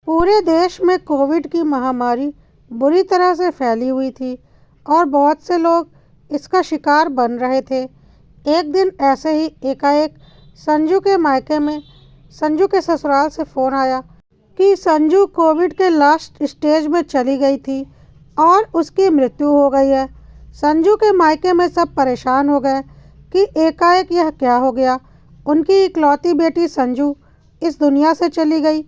पूरे देश में कोविड की महामारी बुरी तरह से फैली हुई थी और बहुत से लोग इसका शिकार बन रहे थे। एक दिन ऐसे ही एकाएक संजू के मायके में संजू के ससुराल से फ़ोन आया कि संजू कोविड के लास्ट स्टेज में चली गई थी और उसकी मृत्यु हो गई है। संजू के मायके में सब परेशान हो गए कि एकाएक यह क्या हो गया। उनकी इकलौती बेटी संजू इस दुनिया से चली गई।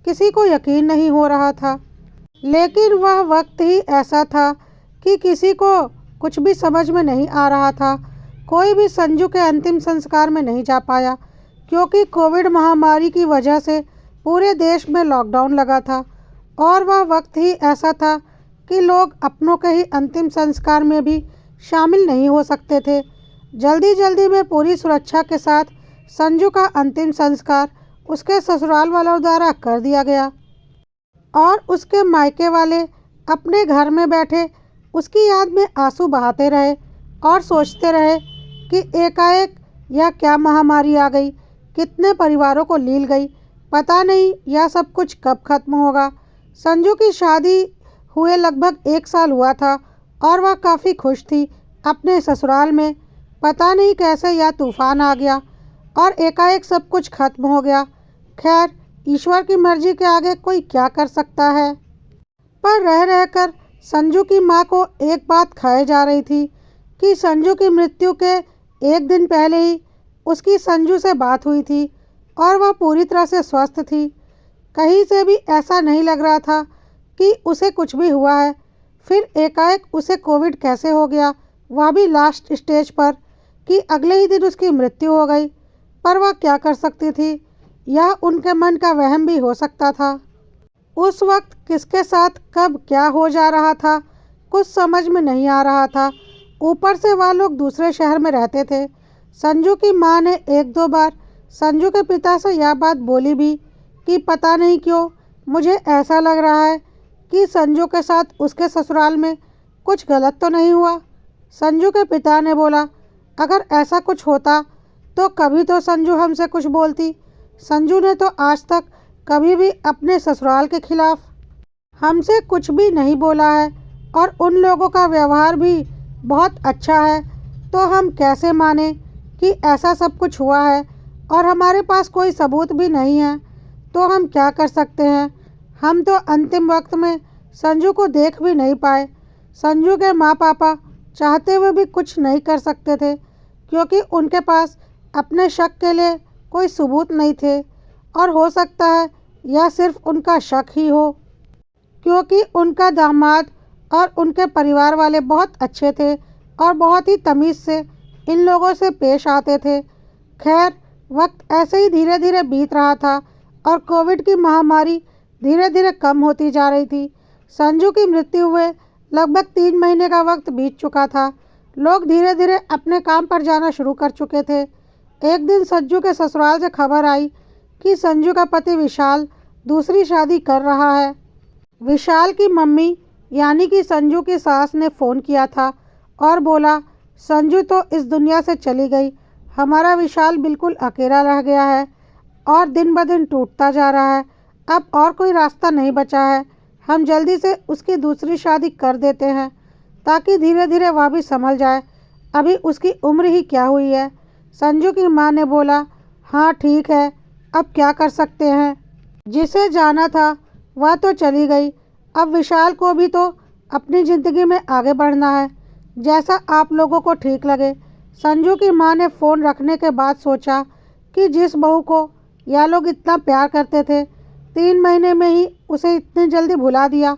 किसी को यकीन नहीं हो रहा था, लेकिन वह वक्त ही ऐसा था कि किसी को कुछ भी समझ में नहीं आ रहा था। कोई भी संजू के अंतिम संस्कार में नहीं जा पाया क्योंकि कोविड महामारी की वजह से पूरे देश में लॉकडाउन लगा था और वह वक्त ही ऐसा था कि लोग अपनों के ही अंतिम संस्कार में भी शामिल नहीं हो सकते थे। जल्दी जल्दी में पूरी सुरक्षा के साथ संजू का अंतिम संस्कार उसके ससुराल वालों द्वारा कर दिया गया और उसके मायके वाले अपने घर में बैठे उसकी याद में आंसू बहाते रहे और सोचते रहे कि एकाएक यह क्या महामारी आ गई, कितने परिवारों को लील गई। पता नहीं यह सब कुछ कब खत्म होगा। संजू की शादी हुए लगभग 1 साल हुआ था और वह काफ़ी खुश थी अपने ससुराल में। पता नहीं कैसे यह तूफान आ गया और एकाएक सब कुछ खत्म हो गया। खैर, ईश्वर की मर्जी के आगे कोई क्या कर सकता है। पर रह रहकर संजू की माँ को एक बात खाए जा रही थी कि संजू की मृत्यु के 1 दिन पहले ही उसकी संजू से बात हुई थी और वह पूरी तरह से स्वस्थ थी। कहीं से भी ऐसा नहीं लग रहा था कि उसे कुछ भी हुआ है। फिर एकाएक उसे कोविड कैसे हो गया, वह भी लास्ट स्टेज पर, कि अगले ही दिन उसकी मृत्यु हो गई। पर वह क्या कर सकती थी, यह उनके मन का वहम भी हो सकता था। उस वक्त किसके साथ कब क्या हो जा रहा था कुछ समझ में नहीं आ रहा था। ऊपर से वह लोग दूसरे शहर में रहते थे। संजू की माँ ने 1-2 बार संजू के पिता से यह बात बोली भी कि पता नहीं क्यों मुझे ऐसा लग रहा है कि संजू के साथ उसके ससुराल में कुछ गलत तो नहीं हुआ। संजू के पिता ने बोला, अगर ऐसा कुछ होता तो कभी तो संजू हमसे कुछ बोलती। संजू ने तो आज तक कभी भी अपने ससुराल के खिलाफ हमसे कुछ भी नहीं बोला है और उन लोगों का व्यवहार भी बहुत अच्छा है। तो हम कैसे माने कि ऐसा सब कुछ हुआ है और हमारे पास कोई सबूत भी नहीं है। तो हम क्या कर सकते हैं। हम तो अंतिम वक्त में संजू को देख भी नहीं पाए। संजू के माँ पापा चाहते हुए भी कुछ नहीं कर सकते थे क्योंकि उनके पास अपने शक के लिए कोई सबूत नहीं थे और हो सकता है यह सिर्फ उनका शक ही हो क्योंकि उनका दामाद और उनके परिवार वाले बहुत अच्छे थे और बहुत ही तमीज़ से इन लोगों से पेश आते थे। खैर, वक्त ऐसे ही धीरे धीरे बीत रहा था और कोविड की महामारी धीरे धीरे कम होती जा रही थी। संजू की मृत्यु हुए लगभग 3 महीने का वक्त बीत चुका था। लोग धीरे धीरे अपने काम पर जाना शुरू कर चुके थे। एक दिन संजू के ससुराल से खबर आई कि संजू का पति विशाल दूसरी शादी कर रहा है। विशाल की मम्मी यानी कि संजू की सास ने फ़ोन किया था और बोला, संजू तो इस दुनिया से चली गई, हमारा विशाल बिल्कुल अकेला रह गया है और दिन ब दिन टूटता जा रहा है। अब और कोई रास्ता नहीं बचा है। हम जल्दी से उसकी दूसरी शादी कर देते हैं ताकि धीरे धीरे वह भी संभल जाए। अभी उसकी उम्र ही क्या हुई है। संजू की माँ ने बोला, हाँ ठीक है, अब क्या कर सकते हैं। जिसे जाना था वह तो चली गई। अब विशाल को भी तो अपनी ज़िंदगी में आगे बढ़ना है, जैसा आप लोगों को ठीक लगे। संजू की माँ ने फ़ोन रखने के बाद सोचा कि जिस बहू को यह लोग इतना प्यार करते थे, 3 महीने में ही उसे इतनी जल्दी भुला दिया।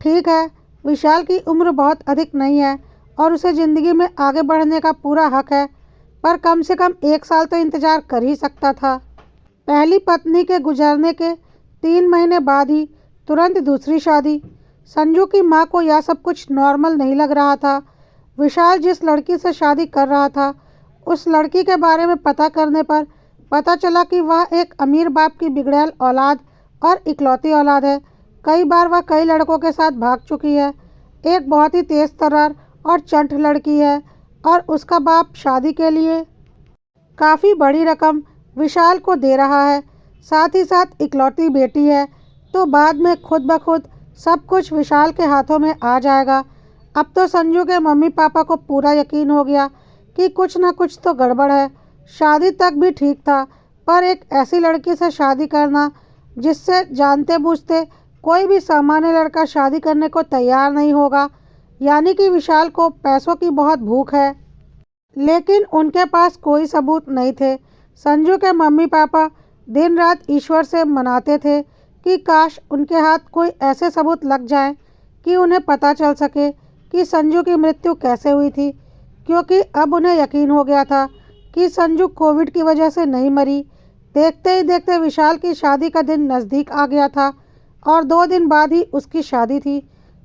ठीक है, विशाल की उम्र बहुत अधिक नहीं है और उसे ज़िंदगी में आगे बढ़ने का पूरा हक है, पर कम से कम 1 साल तो इंतज़ार कर ही सकता था। पहली पत्नी के गुजरने के 3 महीने बाद ही तुरंत दूसरी शादी। संजू की माँ को यह सब कुछ नॉर्मल नहीं लग रहा था। विशाल जिस लड़की से शादी कर रहा था, उस लड़की के बारे में पता करने पर पता चला कि वह एक अमीर बाप की बिगड़ैल औलाद और इकलौती औलाद है। कई बार वह कई लड़कों के साथ भाग चुकी है। एक बहुत ही तेज़ तर्रार और चंट लड़की है और उसका बाप शादी के लिए काफ़ी बड़ी रकम विशाल को दे रहा है। साथ ही साथ इकलौती बेटी है तो बाद में खुद ब खुद सब कुछ विशाल के हाथों में आ जाएगा। अब तो संजू के मम्मी पापा को पूरा यकीन हो गया कि कुछ ना कुछ तो गड़बड़ है। शादी तक भी ठीक था, पर एक ऐसी लड़की से शादी करना जिससे जानते बूझते कोई भी सामान्य लड़का शादी करने को तैयार नहीं होगा, यानी कि विशाल को पैसों की बहुत भूख है। लेकिन उनके पास कोई सबूत नहीं थे। संजू के मम्मी पापा दिन रात ईश्वर से मनाते थे कि काश उनके हाथ कोई ऐसे सबूत लग जाएं कि उन्हें पता चल सके कि संजू की मृत्यु कैसे हुई थी, क्योंकि अब उन्हें यकीन हो गया था कि संजू कोविड की वजह से नहीं मरी। देखते ही देखते विशाल की शादी का दिन नज़दीक आ गया था और 2 दिन बाद ही उसकी शादी थी।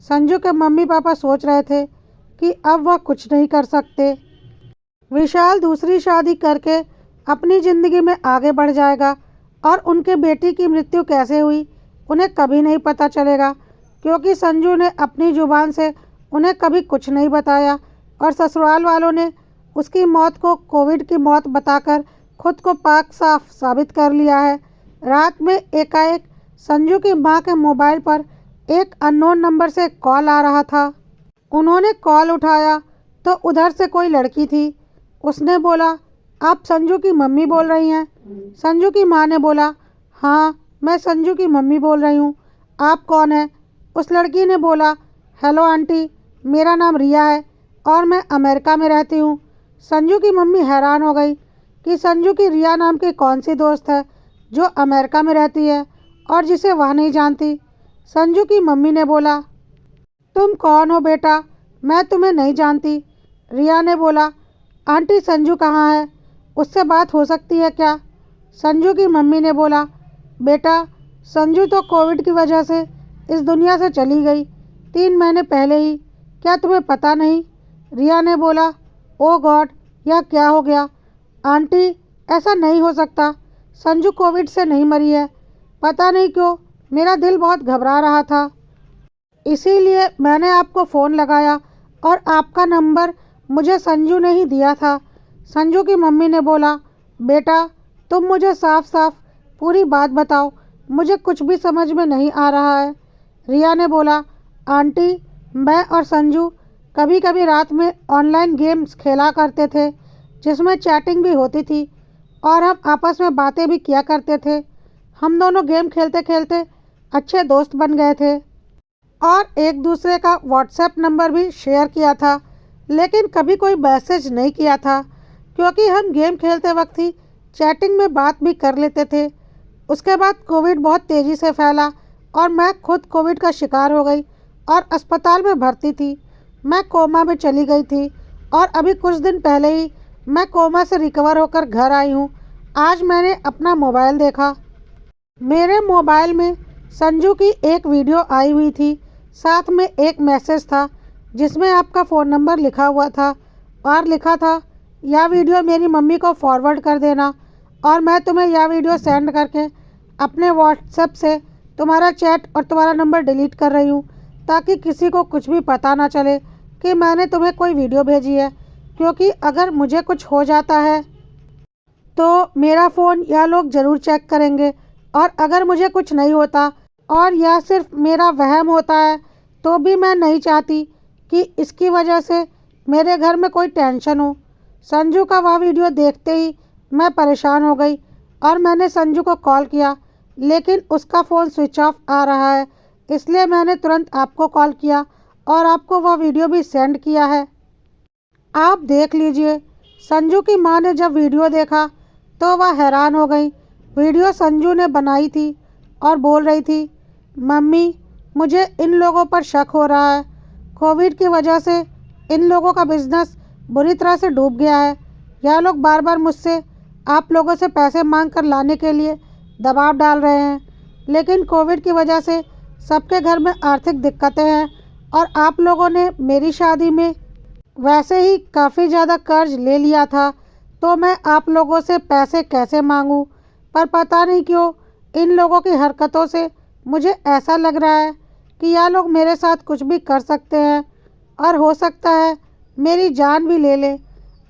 संजू के मम्मी पापा सोच रहे थे कि अब वह कुछ नहीं कर सकते। विशाल दूसरी शादी करके अपनी ज़िंदगी में आगे बढ़ जाएगा और उनके बेटी की मृत्यु कैसे हुई उन्हें कभी नहीं पता चलेगा, क्योंकि संजू ने अपनी ज़ुबान से उन्हें कभी कुछ नहीं बताया और ससुराल वालों ने उसकी मौत को कोविड की मौत बताकर खुद को पाक साफ साबित कर लिया है। रात में एकाएक संजू की मां के मोबाइल पर एक अननोन नंबर से कॉल आ रहा था। उन्होंने कॉल उठाया तो उधर से कोई लड़की थी। उसने बोला, आप संजू की मम्मी बोल रही हैं? संजू की मां ने बोला, हाँ मैं संजू की मम्मी बोल रही हूँ, आप कौन हैं? उस लड़की ने बोला, हेलो आंटी, मेरा नाम रिया है और मैं अमेरिका में रहती हूँ। संजू की मम्मी हैरान हो गई कि संजू की रिया नाम की कौन सी दोस्त है जो अमेरिका में रहती है और जिसे वह नहीं जानती। संजू की मम्मी ने बोला, तुम कौन हो बेटा, मैं तुम्हें नहीं जानती। रिया ने बोला, आंटी संजू कहाँ है, उससे बात हो सकती है क्या? संजू की मम्मी ने बोला, बेटा संजू तो कोविड की वजह से इस दुनिया से चली गई 3 महीने पहले ही, क्या तुम्हें पता नहीं? रिया ने बोला, ओ गॉड, यह क्या हो गया? आंटी ऐसा नहीं हो सकता, संजू कोविड से नहीं मरी है। पता नहीं क्यों मेरा दिल बहुत घबरा रहा था, इसीलिए मैंने आपको फ़ोन लगाया और आपका नंबर मुझे संजू ने ही दिया था। संजू की मम्मी ने बोला, बेटा तुम मुझे साफ साफ पूरी बात बताओ, मुझे कुछ भी समझ में नहीं आ रहा है। रिया ने बोला, आंटी मैं और संजू कभी कभी रात में ऑनलाइन गेम्स खेला करते थे जिसमें चैटिंग भी होती थी और हम आपस में बातें भी किया करते थे। हम दोनों गेम खेलते खेलते अच्छे दोस्त बन गए थे और एक दूसरे का व्हाट्सएप नंबर भी शेयर किया था, लेकिन कभी कोई मैसेज नहीं किया था क्योंकि हम गेम खेलते वक्त ही चैटिंग में बात भी कर लेते थे। उसके बाद कोविड बहुत तेज़ी से फैला और मैं खुद कोविड का शिकार हो गई और अस्पताल में भर्ती थी। मैं कोमा में चली गई थी और अभी कुछ दिन पहले ही मैं कोमा से रिकवर होकर घर आई हूँ। आज मैंने अपना मोबाइल देखा, मेरे मोबाइल में संजू की एक वीडियो आई हुई थी, साथ में एक मैसेज था जिसमें आपका फ़ोन नंबर लिखा हुआ था और लिखा था, यह वीडियो मेरी मम्मी को फॉरवर्ड कर देना और मैं तुम्हें यह वीडियो सेंड करके अपने व्हाट्सएप से तुम्हारा चैट और तुम्हारा नंबर डिलीट कर रही हूँ ताकि किसी को कुछ भी पता ना चले कि मैंने तुम्हें कोई वीडियो भेजी है, क्योंकि अगर मुझे कुछ हो जाता है तो मेरा फ़ोन यह लोग ज़रूर चेक करेंगे और अगर मुझे कुछ नहीं होता और यह सिर्फ मेरा वहम होता है तो भी मैं नहीं चाहती कि इसकी वजह से मेरे घर में कोई टेंशन हो। संजू का वह वीडियो देखते ही मैं परेशान हो गई और मैंने संजू को कॉल किया, लेकिन उसका फ़ोन स्विच ऑफ आ रहा है, इसलिए मैंने तुरंत आपको कॉल किया और आपको वह वीडियो भी सेंड किया है। आप देख लीजिए। संजू की मां ने जब वीडियो देखा तो वह हैरान हो गई। वीडियो संजू ने बनाई थी और बोल रही थी, मम्मी मुझे इन लोगों पर शक हो रहा है, कोविड की वजह से इन लोगों का बिजनेस बुरी तरह से डूब गया है। यह लोग बार बार मुझसे आप लोगों से पैसे मांग कर लाने के लिए दबाव डाल रहे हैं, लेकिन कोविड की वजह से सबके घर में आर्थिक दिक्कतें हैं और आप लोगों ने मेरी शादी में वैसे ही काफ़ी ज़्यादा कर्ज ले लिया था, तो मैं आप लोगों से पैसे कैसे मांगूं? पर पता नहीं क्यों इन लोगों की हरकतों से मुझे ऐसा लग रहा है कि यह लोग मेरे साथ कुछ भी कर सकते हैं और हो सकता है मेरी जान भी ले ले।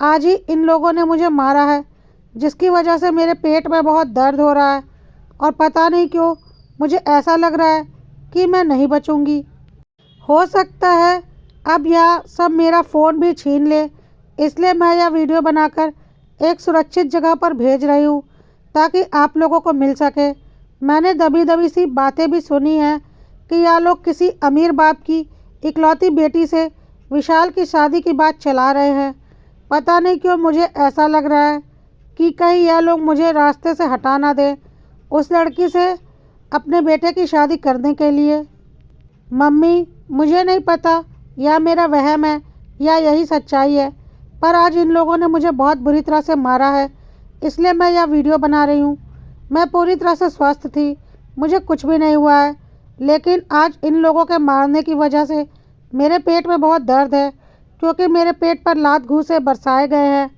आज ही इन लोगों ने मुझे मारा है, जिसकी वजह से मेरे पेट में बहुत दर्द हो रहा है और पता नहीं क्यों मुझे ऐसा लग रहा है कि मैं नहीं बचूंगी। हो सकता है अब यह सब मेरा फ़ोन भी छीन ले, इसलिए मैं यह वीडियो बनाकर एक सुरक्षित जगह पर भेज रही हूँ ताकि आप लोगों को मिल सके। मैंने दबी दबी सी बातें भी सुनी हैं कि यह लोग किसी अमीर बाप की इकलौती बेटी से विशाल की शादी की बात चला रहे हैं। पता नहीं क्यों मुझे ऐसा लग रहा है कि कहीं यह लोग मुझे रास्ते से हटा ना दें उस लड़की से अपने बेटे की शादी करने के लिए। मम्मी, मुझे नहीं पता यह मेरा वहम है या यही सच्चाई है, पर आज इन लोगों ने मुझे बहुत बुरी तरह से मारा है, इसलिए मैं यह वीडियो बना रही हूँ। मैं पूरी तरह से स्वस्थ थी, मुझे कुछ भी नहीं हुआ है, लेकिन आज इन लोगों के मारने की वजह से मेरे पेट में बहुत दर्द है, क्योंकि मेरे पेट पर लात घूंसे बरसाए गए हैं।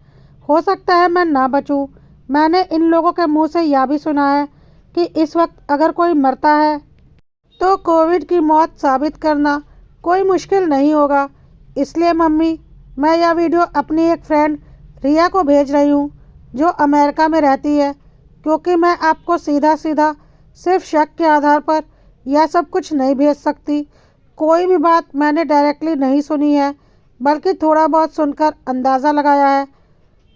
हो सकता है मैं ना बचूं। मैंने इन लोगों के मुंह से यह भी सुना है कि इस वक्त अगर कोई मरता है तो कोविड की मौत साबित करना कोई मुश्किल नहीं होगा। इसलिए मम्मी, मैं यह वीडियो अपनी एक फ्रेंड रिया को भेज रही हूँ जो अमेरिका में रहती है, क्योंकि मैं आपको सीधा सीधा सिर्फ शक के आधार पर यह सब कुछ नहीं भेज सकती। कोई भी बात मैंने डायरेक्टली नहीं सुनी है, बल्कि थोड़ा बहुत सुनकर अंदाज़ा लगाया है।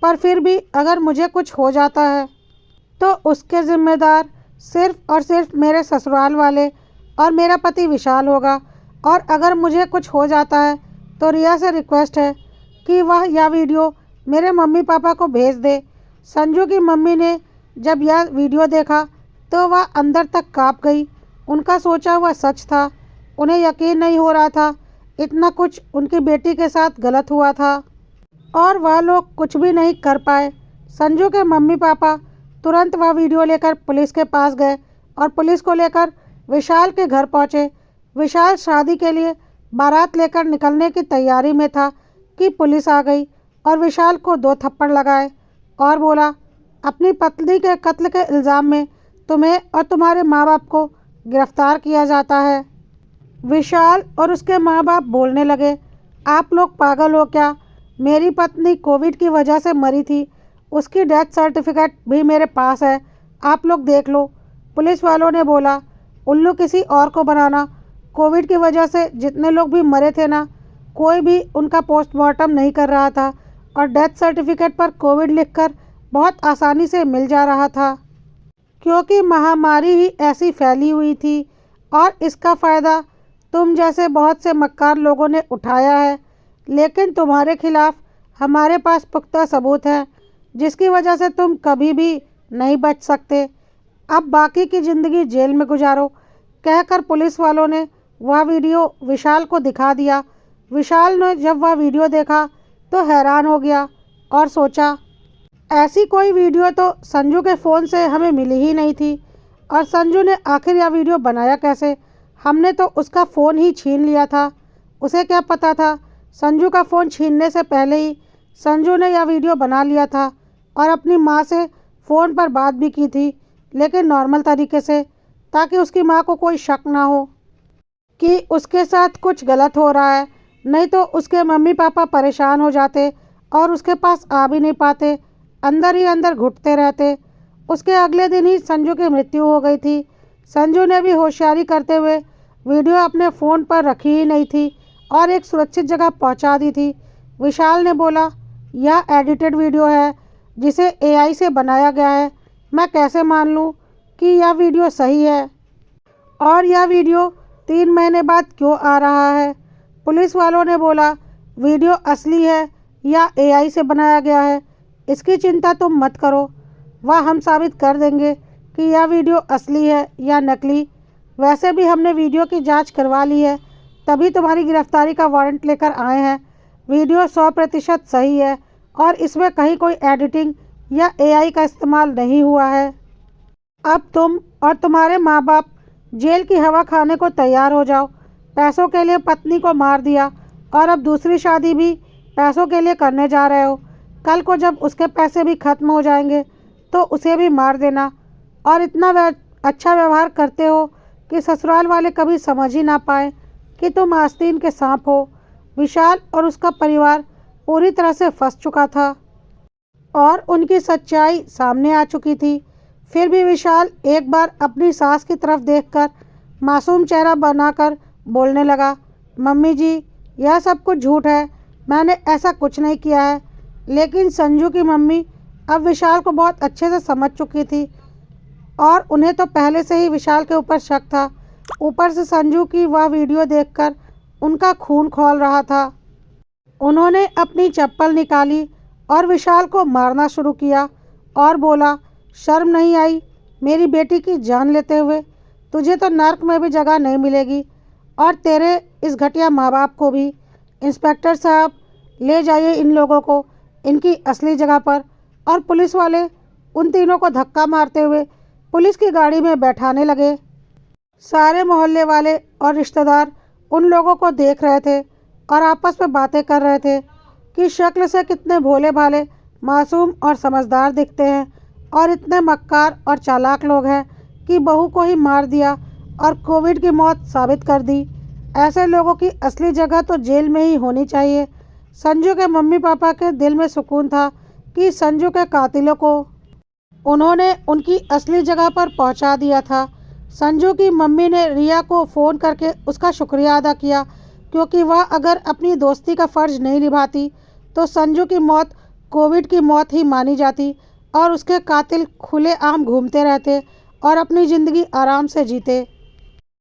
पर फिर भी अगर मुझे कुछ हो जाता है तो उसके ज़िम्मेदार सिर्फ और सिर्फ मेरे ससुराल वाले और मेरा पति विशाल होगा। और अगर मुझे कुछ हो जाता है तो रिया से रिक्वेस्ट है कि वह यह वीडियो मेरे मम्मी पापा को भेज दे। संजू की मम्मी ने जब यह वीडियो देखा तो वह अंदर तक कांप गई। उनका सोचा हुआ सच था। उन्हें यकीन नहीं हो रहा था इतना कुछ उनकी बेटी के साथ गलत हुआ था और वह लोग कुछ भी नहीं कर पाए। संजू के मम्मी पापा तुरंत वह वीडियो लेकर पुलिस के पास गए और पुलिस को लेकर विशाल के घर पहुंचे। विशाल शादी के लिए बारात लेकर निकलने की तैयारी में था कि पुलिस आ गई और विशाल को 2 थप्पड़ लगाए और बोला, अपनी पत्नी के कत्ल के इल्ज़ाम में तुम्हें और तुम्हारे माँ बाप को गिरफ्तार किया जाता है। विशाल और उसके माँ बाप बोलने लगे, आप लोग पागल हो क्या? मेरी पत्नी कोविड की वजह से मरी थी, उसकी डेथ सर्टिफिकेट भी मेरे पास है, आप लोग देख लो। पुलिस वालों ने बोला, उल्लू किसी और को बनाना। कोविड की वजह से जितने लोग भी मरे थे ना, कोई भी उनका पोस्टमार्टम नहीं कर रहा था और डेथ सर्टिफिकेट पर कोविड लिखकर बहुत आसानी से मिल जा रहा था, क्योंकि महामारी ही ऐसी फैली हुई थी और इसका फ़ायदा तुम जैसे बहुत से मक्कार लोगों ने उठाया है। लेकिन तुम्हारे खिलाफ हमारे पास पुख्ता सबूत हैं, जिसकी वजह से तुम कभी भी नहीं बच सकते। अब बाकी की ज़िंदगी जेल में गुजारो, कहकर पुलिस वालों ने वह वीडियो विशाल को दिखा दिया। विशाल ने जब वह वीडियो देखा तो हैरान हो गया और सोचा, ऐसी कोई वीडियो तो संजू के फ़ोन से हमें मिली ही नहीं थी और संजू ने आखिर यह वीडियो बनाया कैसे? हमने तो उसका फ़ोन ही छीन लिया था। उसे क्या पता था संजू का फ़ोन छीनने से पहले ही संजू ने यह वीडियो बना लिया था और अपनी माँ से फ़ोन पर बात भी की थी, लेकिन नॉर्मल तरीके से, ताकि उसकी माँ को कोई शक ना हो कि उसके साथ कुछ गलत हो रहा है। नहीं तो उसके मम्मी पापा परेशान हो जाते और उसके पास आ भी नहीं पाते, अंदर ही अंदर घुटते रहते। उसके अगले दिन ही संजू की मृत्यु हो गई थी। संजू ने भी होशियारी करते हुए वीडियो अपने फ़ोन पर रखी ही नहीं थी और एक सुरक्षित जगह पहुंचा दी थी। विशाल ने बोला, यह एडिटेड वीडियो है जिसे एआई से बनाया गया है। मैं कैसे मान लूं कि यह वीडियो सही है और यह वीडियो 3 महीने बाद क्यों आ रहा है? पुलिस वालों ने बोला, वीडियो असली है या एआई से बनाया गया है, इसकी चिंता तुम मत करो, वह हम साबित कर देंगे कि यह वीडियो असली है या नकली। वैसे भी हमने वीडियो की जांच करवा ली है, तभी तुम्हारी गिरफ्तारी का वारंट लेकर आए हैं। वीडियो 100% सही है और इसमें कहीं कोई एडिटिंग या एआई का इस्तेमाल नहीं हुआ है। अब तुम और तुम्हारे माँ बाप जेल की हवा खाने को तैयार हो जाओ। पैसों के लिए पत्नी को मार दिया और अब दूसरी शादी भी पैसों के लिए करने जा रहे हो। कल को जब उसके पैसे भी खत्म हो जाएंगे तो उसे भी मार देना। और इतना अच्छा व्यवहार करते हो कि ससुराल वाले कभी समझ ही ना पाए कि तुम आस्तीन के सांप हो। विशाल और उसका परिवार पूरी तरह से फंस चुका था और उनकी सच्चाई सामने आ चुकी थी। फिर भी विशाल एक बार अपनी सास की तरफ देखकर मासूम चेहरा बनाकर बोलने लगा, मम्मी जी, यह सब कुछ झूठ है, मैंने ऐसा कुछ नहीं किया है। लेकिन संजू की मम्मी अब विशाल को बहुत अच्छे से समझ चुकी थी और उन्हें तो पहले से ही विशाल के ऊपर शक था। ऊपर से संजू की वह वीडियो देखकर उनका खून खौल रहा था। उन्होंने अपनी चप्पल निकाली और विशाल को मारना शुरू किया और बोला, शर्म नहीं आई मेरी बेटी की जान लेते हुए? तुझे तो नर्क में भी जगह नहीं मिलेगी और तेरे इस घटिया माँ बाप को भी। इंस्पेक्टर साहब, ले जाइए इन लोगों को इनकी असली जगह पर। और पुलिस वाले उन तीनों को धक्का मारते हुए पुलिस की गाड़ी में बैठाने लगे। सारे मोहल्ले वाले और रिश्तेदार उन लोगों को देख रहे थे और आपस में बातें कर रहे थे कि शक्ल से कितने भोले भाले, मासूम और समझदार दिखते हैं और इतने मक्कार और चालाक लोग हैं कि बहू को ही मार दिया और कोविड की मौत साबित कर दी। ऐसे लोगों की असली जगह तो जेल में ही होनी चाहिए। संजू के मम्मी पापा के दिल में सुकून था कि संजू के कातिलों को उन्होंने उनकी असली जगह पर पहुंचा दिया था। संजू की मम्मी ने रिया को फ़ोन करके उसका शुक्रिया अदा किया, क्योंकि वह अगर अपनी दोस्ती का फ़र्ज नहीं निभाती तो संजू की मौत कोविड की मौत ही मानी जाती और उसके कातिल खुलेआम घूमते रहते और अपनी ज़िंदगी आराम से जीते।